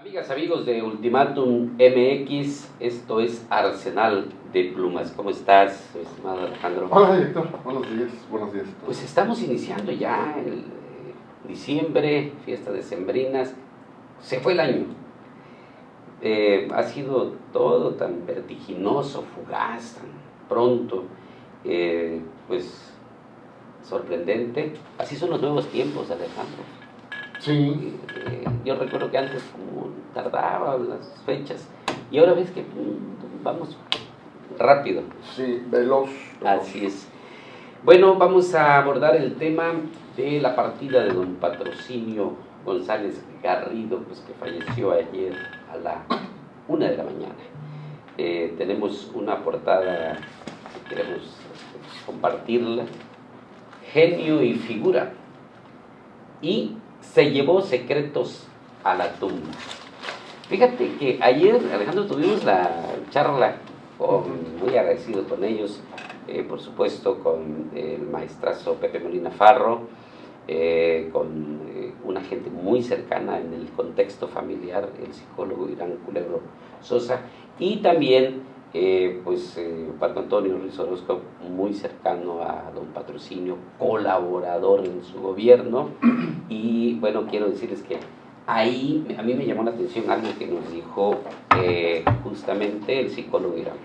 Amigas, amigos de Ultimátum MX, esto es Arsenal de Plumas. ¿Cómo estás, estimado Alejandro? Hola, director. Buenos días. Buenos días. Pues estamos iniciando ya el diciembre, fiestas decembrinas. Se fue el año. Ha sido todo tan vertiginoso, fugaz, tan pronto, pues sorprendente. Así son los nuevos tiempos, Alejandro. Sí. Yo recuerdo que antes como tardaban las fechas y ahora ves que vamos rápido. Sí, veloz. Así es. Bueno, vamos a abordar el tema de la partida de don Patrocinio González Garrido, pues que falleció ayer a la 1 de la mañana. Tenemos una portada que queremos compartirla: genio y figura, y se llevó secretos a la tumba. Fíjate que ayer, Alejandro, tuvimos la charla, muy agradecidos con ellos, por supuesto con el maestrazo Pepe Molina Farro, con una gente muy cercana en el contexto familiar, el psicólogo Irán Culebro Sosa, y también Paco Antonio Ruiz Orozco, muy cercano a don Patrocinio, colaborador en su gobierno. Y bueno, quiero decirles que ahí a mí me llamó la atención algo que nos dijo justamente el psicólogo Irán,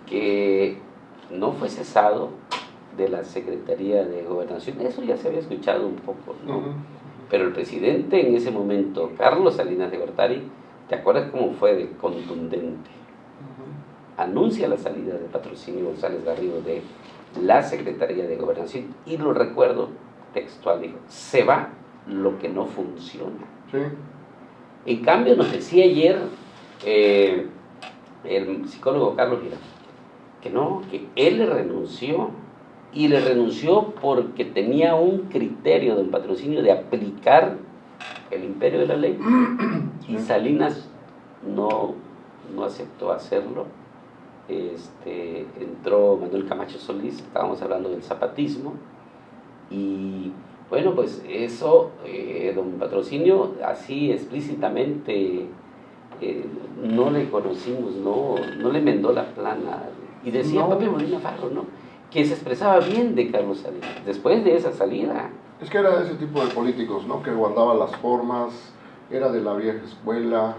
que no fue cesado de la Secretaría de Gobernación. Eso ya se había escuchado un poco, ¿no? Pero el presidente en ese momento, Carlos Salinas de Gortari, ¿te acuerdas cómo fue de contundente? Anuncia la salida de Patrocinio González Garrido de la Secretaría de Gobernación, y lo recuerdo textual, dijo: se va lo que no funciona. Sí. En cambio, nos decía ayer el psicólogo Carlos Girán que no, que él le renunció, y le renunció porque tenía un criterio, don Patrocinio, de aplicar el imperio de la ley, y Salinas no aceptó hacerlo. Entró Manuel Camacho Solís, estábamos hablando del zapatismo, y bueno, pues eso, don Patrocinio, así explícitamente, no le conocimos, no le enmendó la plana. Y decía Pepe Molina Farro, ¿no?, que se expresaba bien de Carlos Salinas después de esa salida. Es que era de ese tipo de políticos, ¿no?, que guardaba las formas, era de la vieja escuela,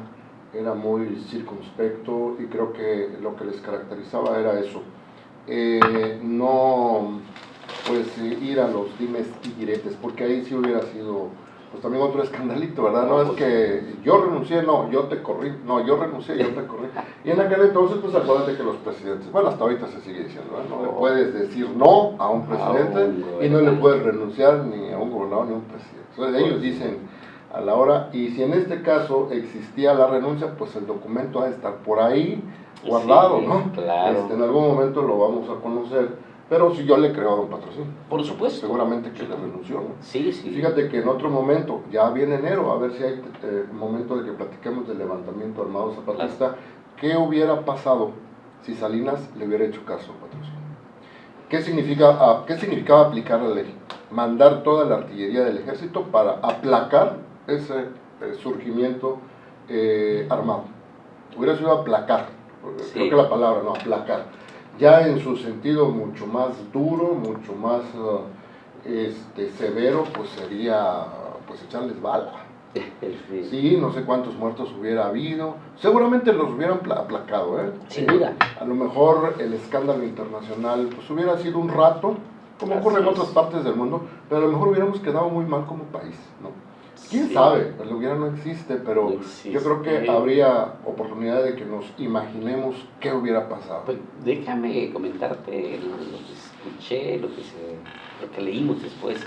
era muy circunspecto, y creo que lo que les caracterizaba era eso. No, pues, ir a los dimes y diretes, porque ahí sí hubiera sido, pues, también otro escandalito, ¿verdad? No es que yo renuncié, no, yo te corrí, no, yo renuncié, yo te corrí. Y en aquel entonces, pues, acuérdate que los presidentes, bueno, hasta ahorita se sigue diciendo, ¿verdad? No le puedes decir no a un presidente, y no le puedes renunciar ni a un gobernador ni a un presidente. Entonces ellos dicen a la hora, y si en este caso existía la renuncia, pues el documento ha de estar por ahí guardado, sí, ¿no? Claro. En algún momento lo vamos a conocer, pero si yo le creo a don Patrocinio. Por supuesto. Seguramente que le renunció, ¿no? Sí, sí. Fíjate que en otro momento, ya viene enero, a ver si hay momento de que platiquemos del levantamiento armado zapatista, ¿qué hubiera pasado si Salinas le hubiera hecho caso a Patrocinio? ¿Qué significaba aplicar la ley? Mandar toda la artillería del ejército para aplacar ese surgimiento armado. Hubiera sido aplacar, creo que la palabra, no, aplacar. Ya en su sentido mucho más duro, mucho más severo, pues sería pues echarles bala. Sí, no sé cuántos muertos hubiera habido, seguramente los hubieran aplacado, sin duda. A lo mejor el escándalo internacional pues hubiera sido un rato, como ocurre en otras partes del mundo, pero a lo mejor hubiéramos quedado muy mal como país, ¿no? ¿Quién sabe? El hubiera no existe, pero yo creo que habría oportunidad de que nos imaginemos qué hubiera pasado. Pues déjame comentarte lo que escuché, lo que leímos después.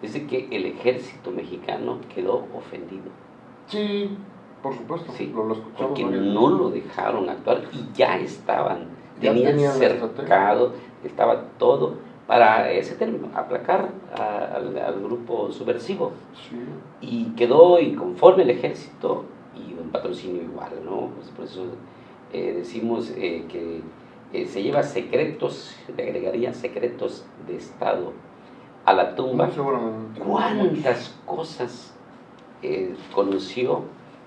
Dice que el ejército mexicano quedó ofendido. Sí, por supuesto, sí, lo escuchamos. Porque no lo dejaron actuar, y ya tenían cercado, estaba todo para ese término, aplacar al grupo subversivo. Sí. Y quedó inconforme el ejército, y don Patrocinio igual, ¿no? Pues por eso decimos que se lleva secretos, le agregaría secretos de Estado a la tumba. Seguramente. ¿Cuántas cosas conoció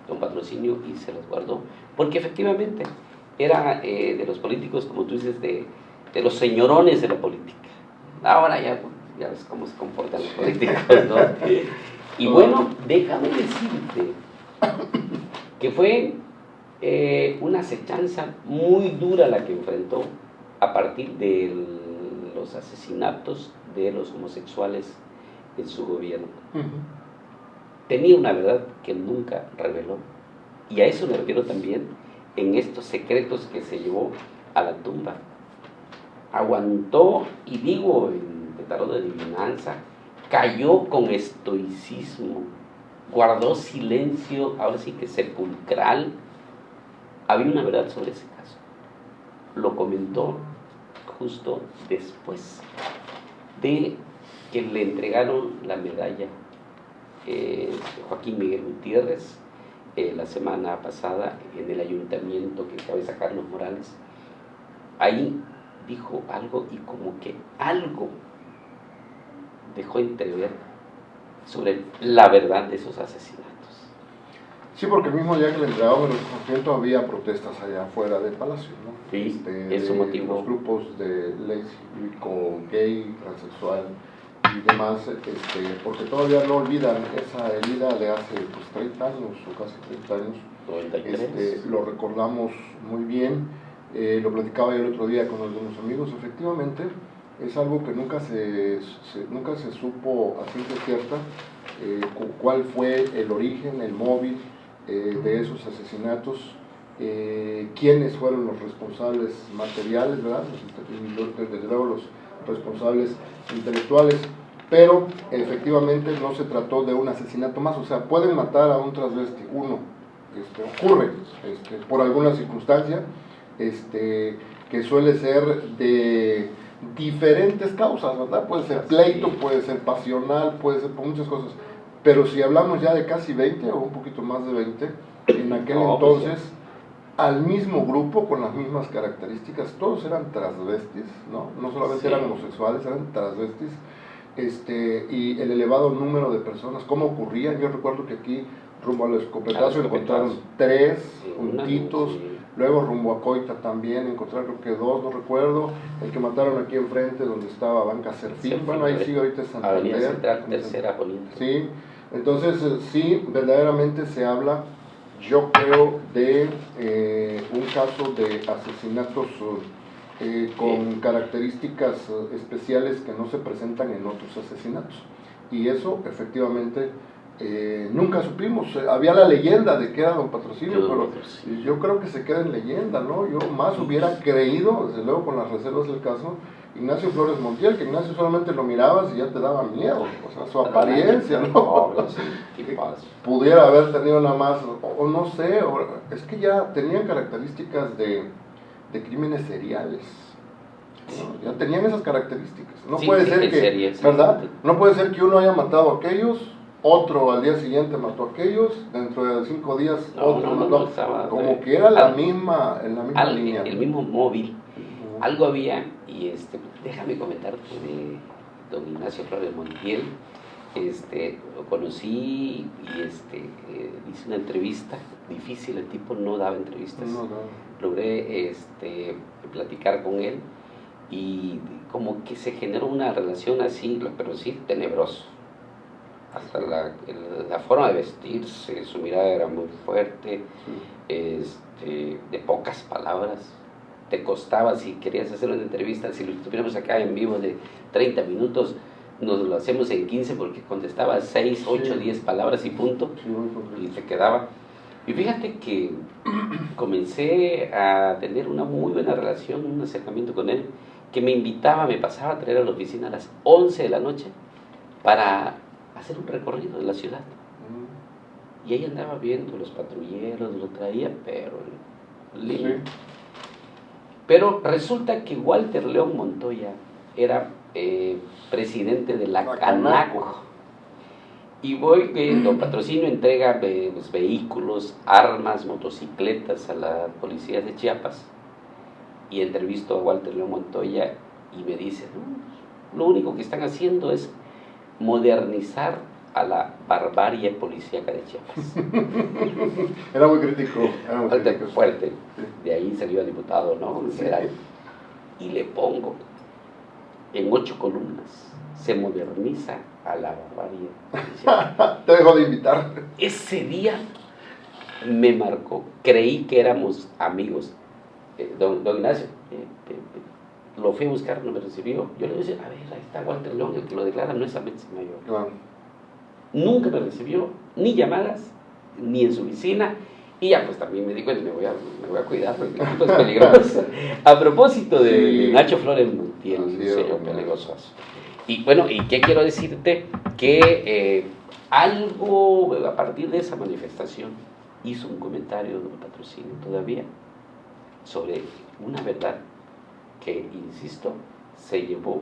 don Patrocinio y se las guardó, porque efectivamente era de los políticos, como tú dices, de los señorones de la política. Ahora ya ves cómo se comportan los políticos, ¿no? Y bueno, déjame decirte que fue una acechanza muy dura la que enfrentó a partir de los asesinatos de los homosexuales en su gobierno. Tenía una verdad que nunca reveló, y a eso me refiero también en estos secretos que se llevó a la tumba. Aguantó, y digo en tarot de adivinanza, cayó con estoicismo, guardó silencio, ahora sí que sepulcral. Había una verdad sobre ese caso. Lo comentó justo después de que le entregaron la medalla Joaquín Miguel Gutiérrez la semana pasada en el ayuntamiento que cabeza Carlos Morales. Ahí dijo algo y como que algo dejó entrever sobre la verdad de esos asesinatos. Sí, porque el mismo día que le entregaban el reconocimiento había protestas allá afuera del palacio, ¿no? Sí, eso motivó. Los grupos de lésbico, gay, transexual y demás, porque todavía no olvidan esa herida de hace 30 años o casi 30 años. 93. Lo recordamos muy bien, lo platicaba yo el otro día con algunos amigos. Efectivamente es algo que nunca se supo a ciencia cierta cuál fue el origen, el móvil de esos asesinatos, quiénes fueron los responsables materiales, ¿verdad? Desde luego los responsables intelectuales, pero efectivamente no se trató de un asesinato más. O sea, pueden matar a un transvesti, ocurre por alguna circunstancia que suele ser de diferentes causas, ¿verdad? Puede ser pleito, puede ser pasional, puede ser por muchas cosas. Pero si hablamos ya de casi 20 o un poquito más de 20, en aquel entonces, al mismo grupo, con las mismas características, todos eran transvestis, ¿no? No solamente eran homosexuales, eran transvestis, y el elevado número de personas, ¿cómo ocurrían? Yo recuerdo que aquí, rumbo al escopetazo, encontraron 3 juntitos, luego rumbo a Coita también encontraron creo que 2, no recuerdo, el que mataron aquí enfrente donde estaba Banca Serfín, bueno, ahí sigue ahorita Santander. Avenida Central, tercera Poniente. Sí, entonces sí, verdaderamente se habla, yo creo, de un caso de asesinatos con características especiales que no se presentan en otros asesinatos. Y eso efectivamente nunca supimos. Había la leyenda de que era don Patrocinio, pero yo creo que se queda en leyenda, ¿no? Yo más hubiera creído, desde luego con las reservas del caso, Ignacio Flores Montiel, que Ignacio solamente lo mirabas y ya te daba miedo, o sea, su apariencia, ¿no? Pudiera haber tenido nada más, o no sé, es que ya tenían características de crímenes seriales, ¿no? Ya tenían esas características. No puede ser que, ¿verdad? No puede ser que uno haya matado a aquellos, otro al día siguiente mató a aquellos, dentro de 5 días otro mató, como que era la misma línea. El mismo móvil. Algo había, y déjame comentarte de don Ignacio Flores Montiel. Lo conocí y hice una entrevista difícil, el tipo no daba entrevistas. Logré platicar con él y como que se generó una relación así, pero sí tenebroso. Hasta la forma de vestirse, su mirada era muy fuerte, de pocas palabras. Te costaba, si querías hacer una entrevista, si lo estuviéramos acá en vivo de 30 minutos, nos lo hacemos en 15 porque contestaba 6, 8, 10 palabras y punto, y te quedaba. Y fíjate que comencé a tener una muy buena relación, un acercamiento con él, que me pasaba a traer a la oficina a las 11 de la noche para hacer un recorrido de la ciudad. Y ahí andaba viendo los patrulleros, lo traía, pero lindo. Pero resulta que Walter León Montoya era presidente de la Canaco. Y voy, don Patrocinio entrega vehículos, armas, motocicletas a la policía de Chiapas. Y entrevisto a Walter León Montoya y me dice, no, lo único que están haciendo es modernizar a la barbarie policíaca de Chiapas. Era muy crítico. Era muy Fuerte, crítico. fuerte. Sí. De ahí salió diputado, ¿no? Sí. Federal. Y le pongo en 8 columnas. Se moderniza a la barbarie policiaca. Te dejo de invitar. Ese día me marcó. Creí que éramos amigos. Don Ignacio, lo fui a buscar, no me recibió. Yo le dije, a ver, ahí está Walter León, el que lo declara, no es Ahmed Samayoa. Claro. Nunca me recibió, ni llamadas, ni en su oficina. Y ya pues también me di cuenta, me voy a cuidar porque el tipo es peligroso. A propósito de Nacho Flores Montiel, un sello peligroso. Y bueno, ¿y qué quiero decirte? Que algo a partir de esa manifestación hizo un comentario de Patrocinio todavía sobre una verdad que, insisto, se llevó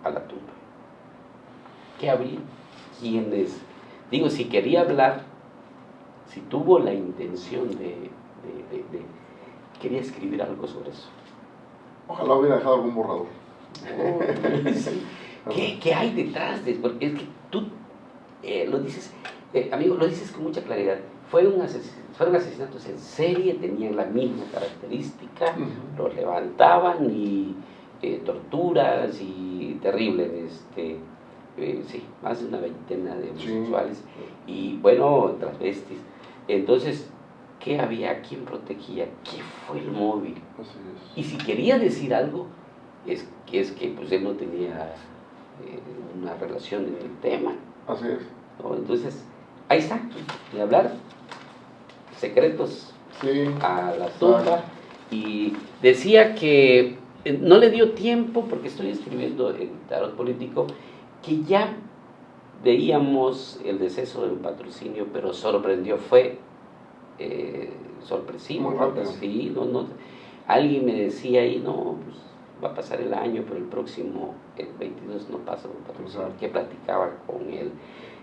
a la tumba. ¿Qué habría? Quienes, digo, si quería hablar, si tuvo la intención quería escribir algo sobre eso. Ojalá hubiera dejado algún borrador. ¿Qué hay detrás de? Porque es que tú lo dices, amigo, lo dices con mucha claridad. Fueron asesinatos en serie, tenían la misma característica, los levantaban y torturas y terribles, sí, más de una veintena de homosexuales y bueno, transvestis. Entonces, ¿qué había? ¿Quién protegía? ¿Qué fue el móvil? Así es. Y si quería decir algo, es que pues él no tenía una relación en el tema. Así es. ¿No? Entonces, ahí está, de hablar secretos a la tumba. Y decía que no le dio tiempo, porque estoy escribiendo el tarot político, que ya veíamos el deceso de un Patrocinio, pero sorprendió, fue sorpresivo. Muy rápido. Sí, no, alguien me decía ahí, no, pues va a pasar el año, pero el próximo, el 22 no pasa un Patrocinio, que platicaba con él.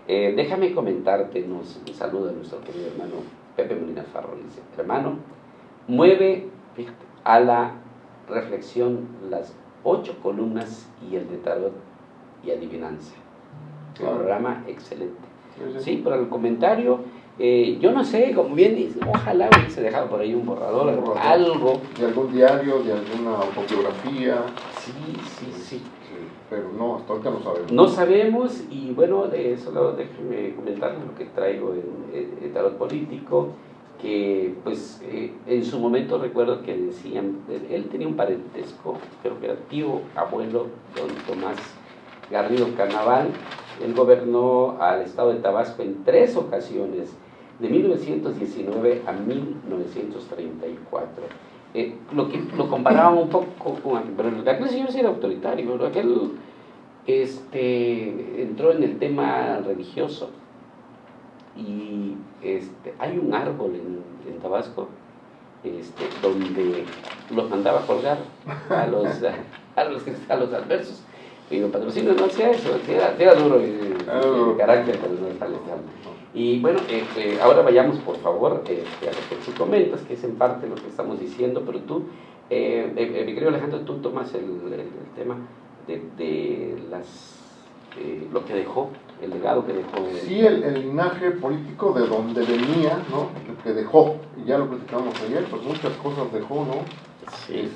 Déjame comentarte, nos saluda nuestro querido hermano Pepe Molina Farro, dice, hermano, mueve, fíjate, a la reflexión las 8 columnas y el de tarot y adivinanza. Un programa excelente. Sí, para el comentario, yo no sé, como bien dice, ojalá hubiese dejado por ahí un borrador, algo. De algún diario, de alguna autobiografía. Sí. Pero no, hasta ahorita no sabemos. No sabemos, y bueno, solo déjenme comentarles lo que traigo en tarot político, que pues en su momento recuerdo que decían, él tenía un parentesco, creo que era tío, abuelo, don Tomás Garrido Carnaval. Él gobernó al estado de Tabasco en 3 ocasiones, de 1919 a 1934. Lo comparaban un poco con aquel, pero aquel señor sí era autoritario, pero aquel entró en el tema religioso y hay un árbol en Tabasco donde los mandaba a colgar a los adversos. Y el Patrocinio no hacía eso, era duro el carácter, pero no es tal. Y bueno, ahora vayamos por favor a lo que tú comentas, que es en parte lo que estamos diciendo, pero tú, mi querido Alejandro, tú tomas el tema de lo que dejó, el legado que dejó. Sí, el linaje político de donde venía, ¿no? El que dejó, y ya lo platicamos ayer, pues muchas cosas dejó, ¿no? Sí.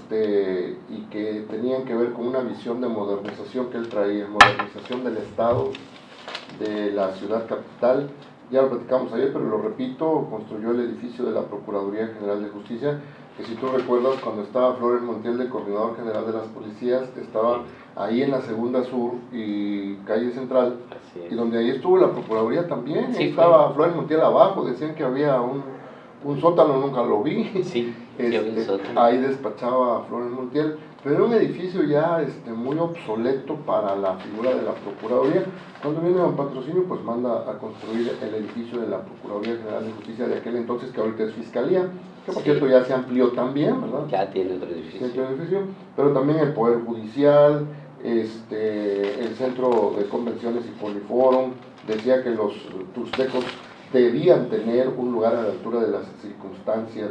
Y que tenían que ver con una visión de modernización que él traía, modernización del Estado, de la ciudad capital. Ya lo platicamos ayer, pero lo repito, construyó el edificio de la Procuraduría General de Justicia, que si tú recuerdas, cuando estaba Flores Montiel de coordinador general de las policías, estaba ahí en la Segunda Sur y Calle Central, y donde ahí estuvo la Procuraduría también, sí, estaba Flores Montiel abajo, decían que había un sótano, nunca lo vi. Sí, ahí despachaba Flores Montiel, pero era un edificio ya muy obsoleto para la figura de la Procuraduría. Cuando viene Don Patrocinio, pues manda a construir el edificio de la Procuraduría General de Justicia de aquel entonces, que ahorita es Fiscalía, que por cierto ya se amplió también, ¿verdad? Ya tiene otro edificio. Pero también el Poder Judicial, el Centro de Convenciones y Poliforum. Decía que los tustecos debían tener un lugar a la altura de las circunstancias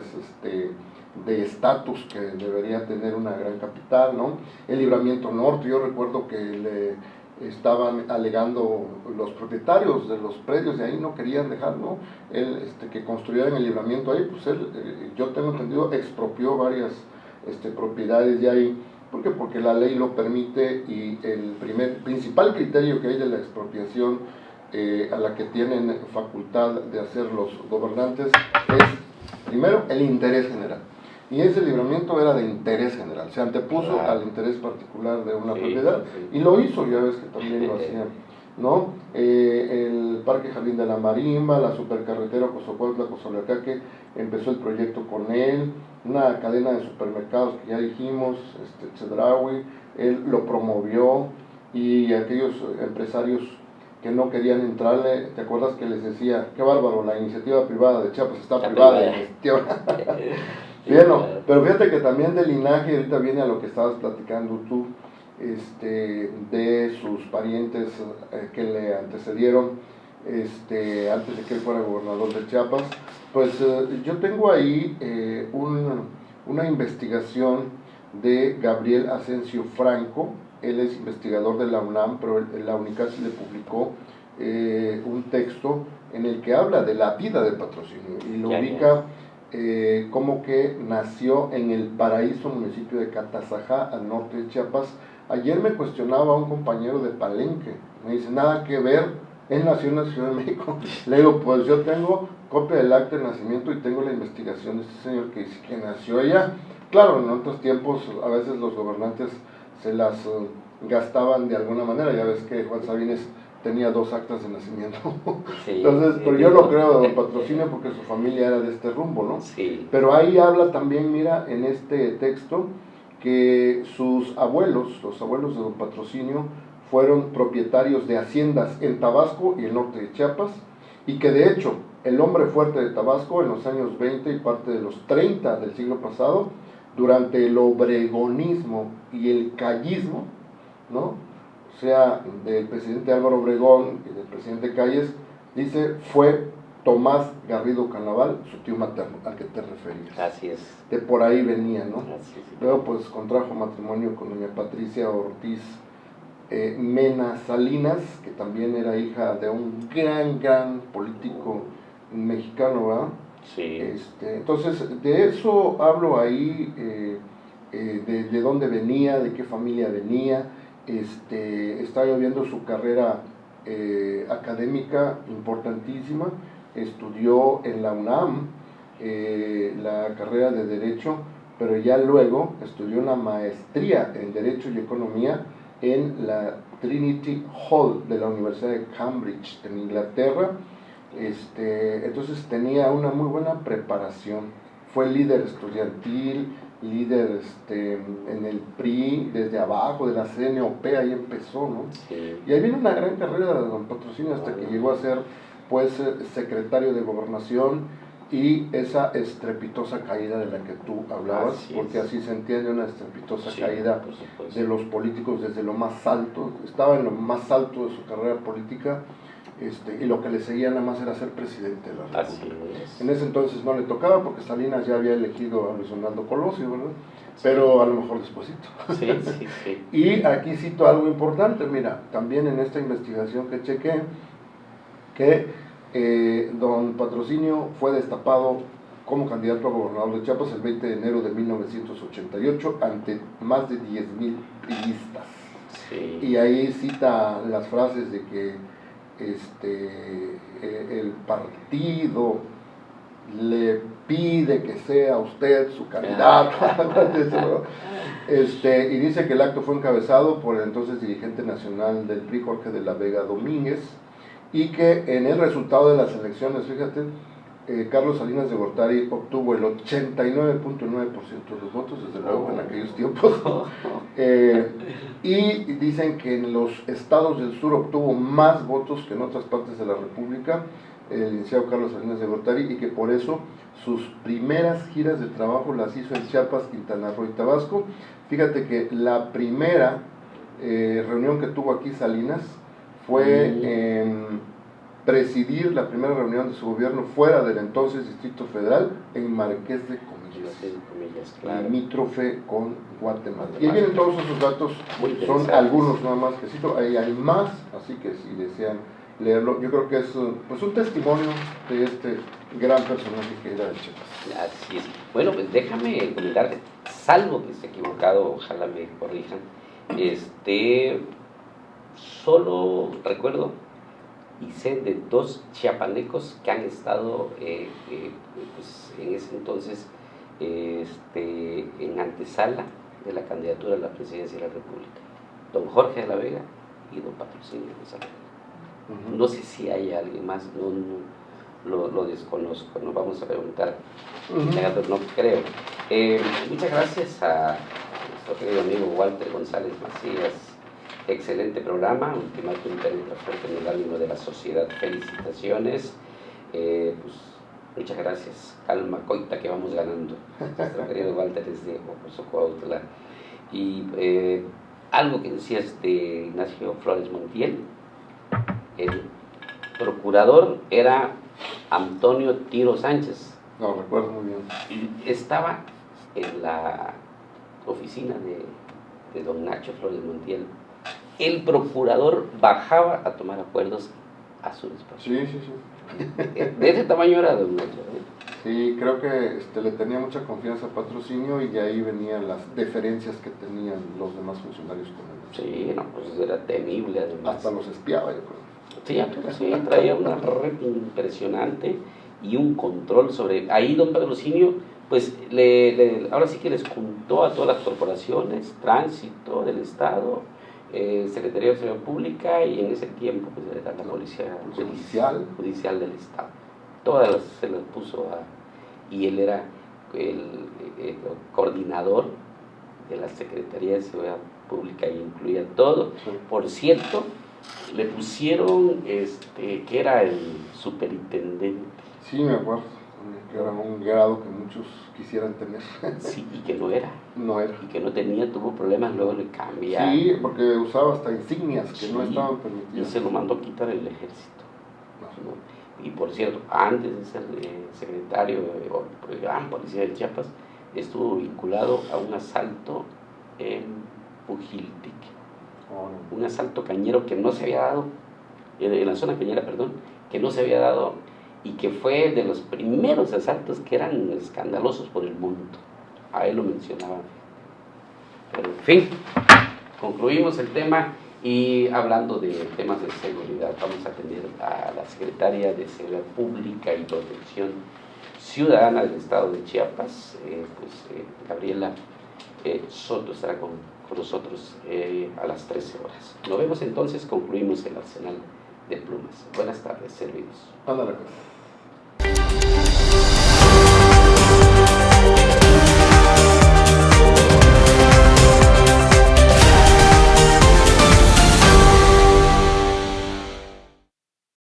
de estatus que debería tener una gran capital, ¿no? El Libramiento Norte, yo recuerdo que estaban alegando los propietarios de los predios de ahí, no querían dejar, ¿no? Él, que construyeran el libramiento ahí, pues él, yo tengo entendido, expropió varias propiedades de ahí. ¿Por qué? Porque la ley lo permite, y el principal criterio que hay de la expropiación a la que tienen facultad de hacer los gobernantes es, primero, el interés general. Y ese libramiento era de interés general, se antepuso al interés particular de una propiedad, y lo hizo, ya ves que también lo hacían, ¿no? El Parque Jardín de la Marimba, la supercarretera Cozocuautla-Cozoleacaque, empezó el proyecto con él, una cadena de supermercados que ya dijimos, Chedraui, él lo promovió, y aquellos empresarios que no querían entrarle, ¿te acuerdas que les decía, qué bárbaro, la iniciativa privada de Chiapas está privada de iniciativa? Bien, no, pero fíjate que también del linaje, ahorita viene a lo que estabas platicando tú, de sus parientes que le antecedieron, antes de que él fuera gobernador de Chiapas. Pues yo tengo ahí una investigación de Gabriel Asensio Franco. Él es investigador de la UNAM, pero la UNICASI le publicó un texto en el que habla de la vida de Patrocinio y lo ubica como que nació en el Paraíso, municipio de Catazajá, al norte de Chiapas. Ayer me cuestionaba un compañero de Palenque, me dice, nada que ver, él nació en la Ciudad de México. Le digo, pues yo tengo copia del acta de nacimiento y tengo la investigación de este señor que dice que nació allá. Claro, en otros tiempos a veces los gobernantes se las gastaban de alguna manera, ya ves que Juan Sabines tenía 2 actas de nacimiento. Sí, entonces, pero yo lo creo de don Patrocinio porque su familia era de este rumbo, ¿no? Sí. Pero ahí habla también, mira, en este texto, que sus abuelos, los abuelos de don Patrocinio, fueron propietarios de haciendas en Tabasco y el norte de Chiapas, y que de hecho el hombre fuerte de Tabasco en los años 20 y parte de los 30 del siglo pasado, durante el obregonismo y el callismo, ¿no? O sea, del presidente Álvaro Obregón y del presidente Calles, dice, fue Tomás Garrido Canaval, su tío materno, al que te referías. Así es. De por ahí venía, ¿no? Así es. Luego, pues, contrajo matrimonio con doña Patricia Ortiz Mena Salinas, que también era hija de un gran político mexicano, ¿verdad? Sí. Entonces, de eso hablo ahí, de dónde venía, de qué familia venía. Estaba yo viendo su carrera académica importantísima. Estudió en la UNAM la carrera de Derecho, pero ya luego estudió una maestría en Derecho y Economía en la Trinity Hall de la Universidad de Cambridge, en Inglaterra. Entonces tenía una muy buena preparación. Fue líder estudiantil, líder en el PRI, desde abajo, de la CNOP, ahí empezó, ¿no? Sí. Y ahí viene una gran carrera de don Patrocinio hasta que llegó a ser, pues, secretario de Gobernación, y esa estrepitosa caída de la que tú hablabas, porque así se entiende una estrepitosa caída de los políticos desde lo más alto. Estaba en lo más alto de su carrera política, y lo que le seguía nada más era ser presidente de la República. En ese entonces no le tocaba porque Salinas ya había elegido a Luis Donaldo Colosio, ¿verdad? Pero a lo mejor despuesito. Sí. Y aquí cito algo importante, mira, también en esta investigación que chequé, que don Patrocinio fue destapado como candidato a gobernador de Chiapas el 20 de enero de 1988 ante más de 10,000 priistas. Sí. Y ahí cita las frases de que el partido le pide que sea usted su candidato. Y dice que el acto fue encabezado por el entonces dirigente nacional del PRI, Jorge de la Vega Domínguez, y que en el resultado de las elecciones, fíjate, Carlos Salinas de Gortari obtuvo el 89.9% de los votos, desde luego en aquellos tiempos. Y dicen que en los estados del sur obtuvo más votos que en otras partes de la República, el licenciado Carlos Salinas de Gortari, y que por eso sus primeras giras de trabajo las hizo en Chiapas, Quintana Roo y Tabasco. Fíjate que la primera reunión que tuvo aquí Salinas fue presidir la primera reunión de su gobierno fuera del entonces Distrito Federal en Marqués de Comillas, claro. limítrofe con Guatemala. Y ahí vienen todos esos datos, son interesante. algunos nada más que cito, ahí hay más, así que si desean leerlo, yo creo que es pues un testimonio de este gran personaje que era el Chiapas. Así es. Bueno, pues déjame comentarte, salvo que esté equivocado, ojalá me corrijan, solo recuerdo y sé de 2 chiapanecos que han estado pues, en ese entonces en antesala de la candidatura a la presidencia de la República, don Jorge de la Vega y don Patrocinio González. No sé si hay alguien más, lo desconozco, nos vamos a preguntar, no creo. Muchas gracias a nuestro querido amigo Walter González Macías, excelente programa, Ultimátum penetra fuerte en el ánimo de la sociedad, felicitaciones, pues muchas gracias, calma coita que vamos ganando, nuestro querido Walter es de Ocosocuautla. Y algo que decías de Ignacio Flores Montiel, el procurador era Antonio Tiro Sánchez. No, recuerdo muy bien. Y estaba en la oficina de don Nacho Flores Montiel. El procurador bajaba a tomar acuerdos a su despacho. Sí, sí, sí. De ese tamaño era don Nacho, Sí, creo que le tenía mucha confianza a Patrocinio y de ahí venían las deferencias que tenían los demás funcionarios con él. Sí, no, pues era temible además. Hasta los espiaba, yo creo. Sí, traía una red impresionante y un control sobre... Ahí don Patrocinio, pues ahora sí que les juntó a todas las corporaciones, Tránsito del Estado, Secretaría de Seguridad Pública y en ese tiempo pues era la Policía Judicial del Estado. Todas se las puso y él era el coordinador de la Secretaría de Seguridad Pública y incluía todo. Sí. Por cierto, le pusieron que era el superintendente. Sí, me acuerdo, que era un grado que muchos quisieran tener. Sí, y que no era. No era. Y que no tenía, tuvo problemas, luego le cambiaron. Sí, porque usaba hasta insignias que no estaban Y permitidas. se lo mandó quitar el ejército. ¿No? Y por cierto, antes de ser secretario o gran policía de Chiapas, estuvo vinculado a un asalto en Pujiltic. Un asalto cañero que no se había dado, en la zona cañera, perdón, que no se había dado y que fue de los primeros asaltos que eran escandalosos por el mundo. A él lo mencionaban. Pero en fin, concluimos el tema y hablando de temas de seguridad, vamos a tener a la secretaria de Seguridad Pública y Protección Ciudadana del Estado de Chiapas, Gabriela Soto estará con nosotros a las 13 horas. Nos vemos entonces, concluimos el arsenal de plumas. Buenas tardes, servidos. Ándale, pues.